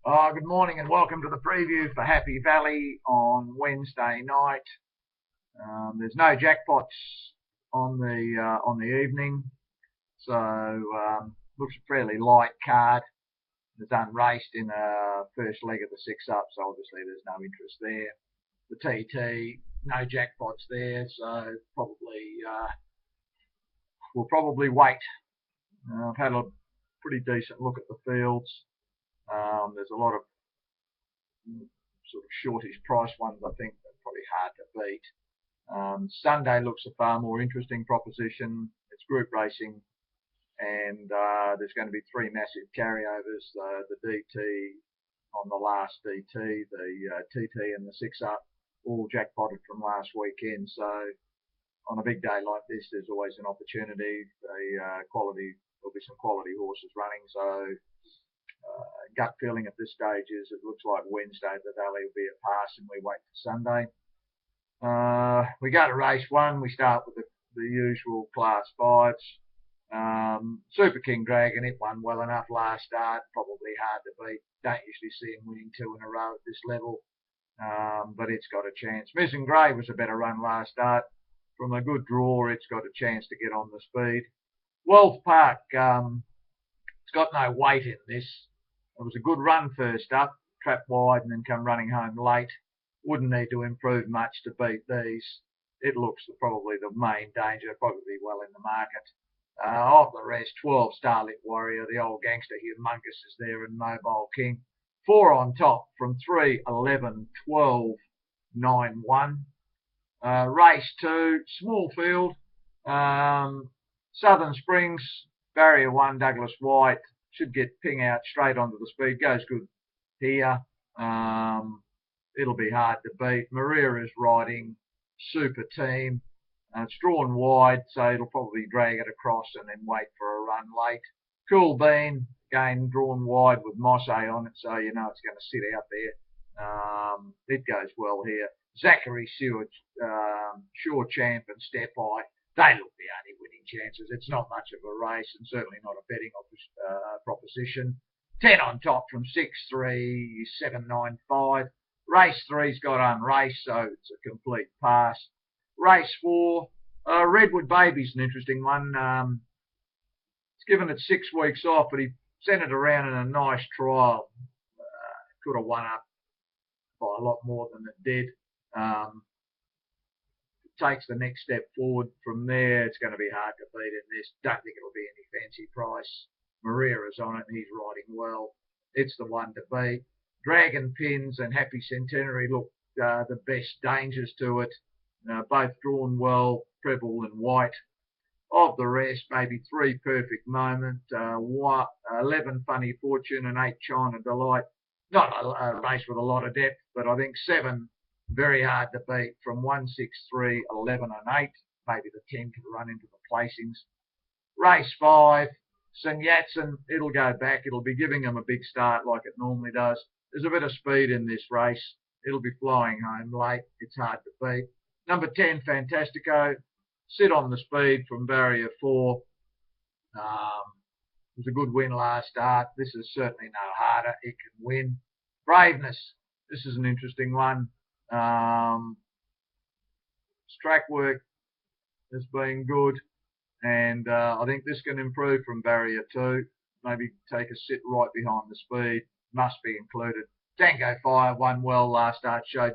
Good morning and welcome to the preview for Happy Valley on Wednesday night. There's no jackpots on the evening, so looks a fairly light card. It's unraced in a first leg of the six up, so obviously there's no interest there. The TT, no jackpots there, so we'll probably wait. I've had a pretty decent look at the fields. There's a lot of sort of shortish price ones, I think, they're probably hard to beat. Sunday looks a far more interesting proposition. It's group racing, and there's going to be three massive carryovers: the DT on the last DT, the TT, and the six up, all jackpotted from last weekend. So on a big day like this, there's always an opportunity. There'll be some quality horses running. So gut feeling at this stage is it looks like Wednesday the Valley will be a pass, and we wait for Sunday. We go to race one. We start with the usual class fives. Super King Dragon, it won well enough last start. Probably hard to beat. Don't usually see him winning two in a row at this level, but it's got a chance. Mizzen Grey was a better run last start. From a good draw, it's got a chance to get on the speed. Wealth Park, it's got no weight in this. It was a good run first up, trapped wide and then come running home late. Wouldn't need to improve much to beat these. It looks probably the main danger, probably well in the market. Of the rest, 12 Starlit Warrior, the old gangster Humongous is there, and Mobile King. 4 on top from 3, 11, 12, 9, 1. Race 2, small field. Southern Springs, Barrier 1, Douglas White. Should get Ping out straight onto the speed. Goes good here. It'll be hard to beat. Maria is riding Super Team. It's drawn wide, so it'll probably drag it across and then wait for a run late. Cool Bean, again, drawn wide with Mosse on it, so you know it's going to sit out there. It goes well here. Zachary Sure Champ and Step Eye, they look the only winning chances. It's not much of a race and certainly not a betting proposition. 10 on top from 6, 3, 7, 9, 5. Race 3's got unraced, so it's a complete pass. Race 4, Redwood Baby's an interesting one. It's given it 6 weeks off, but he sent it around in a nice trial. Could have won up by a lot more than it did. Takes the next step forward from there. It's going to be hard to beat in this. Don't think it'll be any fancy price. Maria is on it and he's riding well. It's the one to beat. Dragon Pins and Happy Centenary look the best dangers to it. Both drawn well, Treble and White. Of the rest, maybe 3 Perfect Moment, 11 Funny Fortune, and 8 China Delight. Not a race with a lot of depth, but I think 7 very hard to beat from 1, 6, 3, 11 and 8. Maybe the 10 could run into the placings. Race 5, St. Yatsen, it'll go back. It'll be giving them a big start like it normally does. There's a bit of speed in this race. It'll be flying home late. It's hard to beat. Number 10, Fantastico, sit on the speed from Barrier 4. It was a good win last start. This is certainly no harder. It can win. Braveness, this is an interesting one. Track work has been good, and I think this can improve from Barrier 2. Maybe take a sit right behind the speed. Must be included. Tango Fire won well last start, showed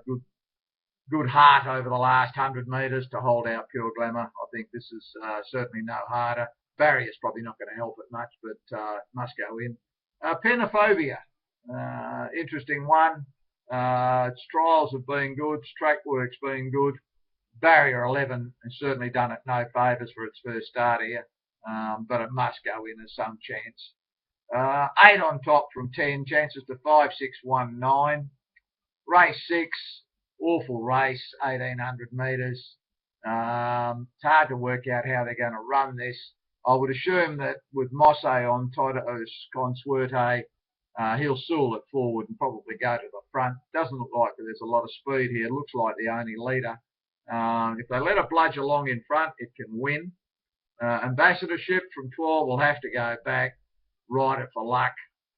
good heart over the last 100 metres to hold out Pure Glamour. I think this is certainly no harder. Barrier's probably not going to help it much, but must go in. Penophobia, interesting one. Its trials have been good. Its track work's been good. Barrier 11 has certainly done it no favours for its first start here, but it must go in as some chance. 8 on top from 10, chances to 5, 6, 1, 9. Race 6, awful race, 1800 metres. It's hard to work out how they're going to run this. I would assume that with Mosse on Todos Consuerte, he'll sool it forward and probably go to the front. Doesn't look like there's a lot of speed here. It looks like the only leader. If they let it bludge along in front, it can win. Ambassadorship from 12 will have to go back, ride it for luck.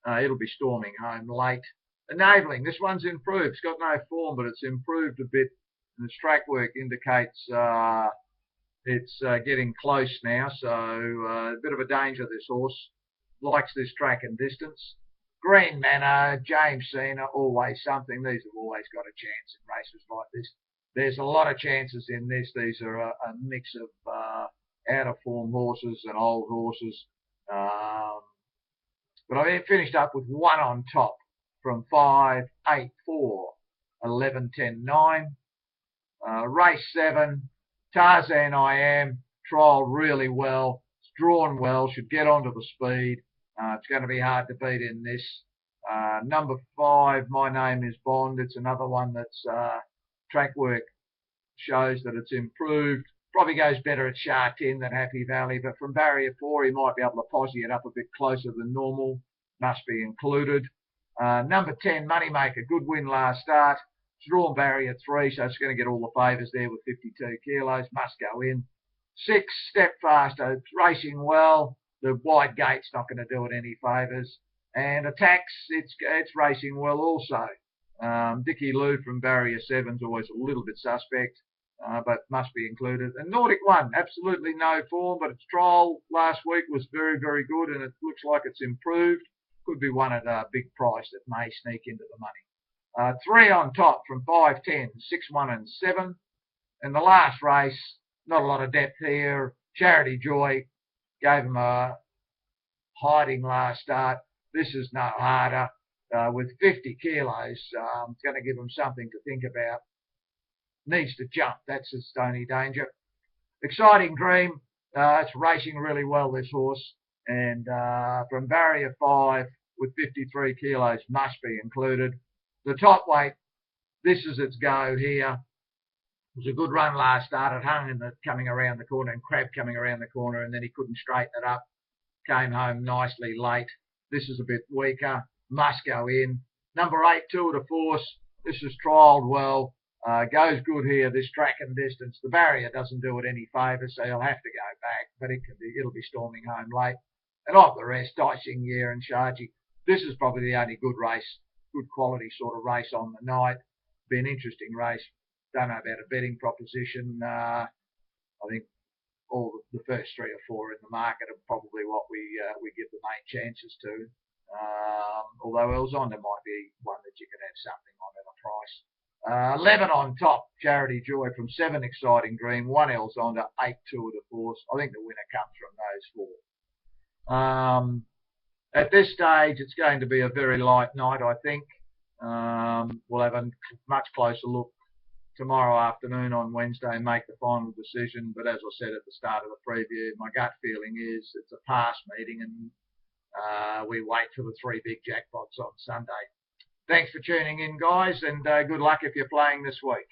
It'll be storming home late. Enabling, this one's improved. It's got no form, but it's improved a bit. And its track work indicates it's getting close now, so a bit of a danger, this horse. Likes this track and distance. Green Manor, James Cena, always something. These have always got a chance in races like this. There's a lot of chances in this. These are a mix of out-of-form horses and old horses. But I finished up with one on top from 5, 8, 4, 11, 10, 9. Race 7, Tarzan I Am, trialled really well. It's drawn well, should get onto the speed. It's going to be hard to beat in this. Number 5, My Name is Bond. It's another one that's track work shows that it's improved. Probably goes better at Sha Tin than Happy Valley, but from barrier 4, he might be able to posse it up a bit closer than normal. Must be included. Number 10, Moneymaker, good win last start. It's drawn barrier 3, so it's going to get all the favours there with 52 kilos. Must go in. 6, Stepfaster, it's racing well. The wide gate's not going to do it any favours. And Attacks, it's racing well also. Dickie Lou from barrier 7's always a little bit suspect, but must be included. And Nordic One, absolutely no form, but its trial last week was very, very good, and it looks like it's improved. Could be one at a big price that may sneak into the money. 3 on top from 5, 10, 6, 1 and 7. And the last race, not a lot of depth here. Charity Joy gave him a hiding last start. This is no harder. With 50 kilos, it's going to give him something to think about. Needs to jump. That's its only danger. Exciting Dream. It's racing really well, this horse. And from barrier 5 with 53 kilos must be included. The top weight, this is its go here. It was a good run last start. It hung in the coming around the corner and Crab coming around the corner, and then he couldn't straighten it up. Came home nicely late. This is a bit weaker. Must go in. Number 8, Tour de Force. This is trialled well. Goes good here, this track and distance. The barrier doesn't do it any favours, so he'll have to go back, but it'll be storming home late. And of the rest, Dicing Year and Sharjee. This is probably the only good race, good quality sort of race on the night. Be an interesting race. Don't know about a betting proposition. I think all the first 3 or 4 in the market are probably what we give the main chances to. Although Elzonda might be one that you could have something on at a price. 11 on top, Charity Joy from 7, Exciting Dream, 1 Elzonda, 8 Tour de Force. I think the winner comes from those 4. At this stage, it's going to be a very light night, I think. We'll have a much closer look tomorrow afternoon on Wednesday and make the final decision. But as I said at the start of the preview, my gut feeling is it's a pass meeting, and we wait for the 3 big jackpots on Sunday. Thanks for tuning in, guys, and good luck if you're playing this week.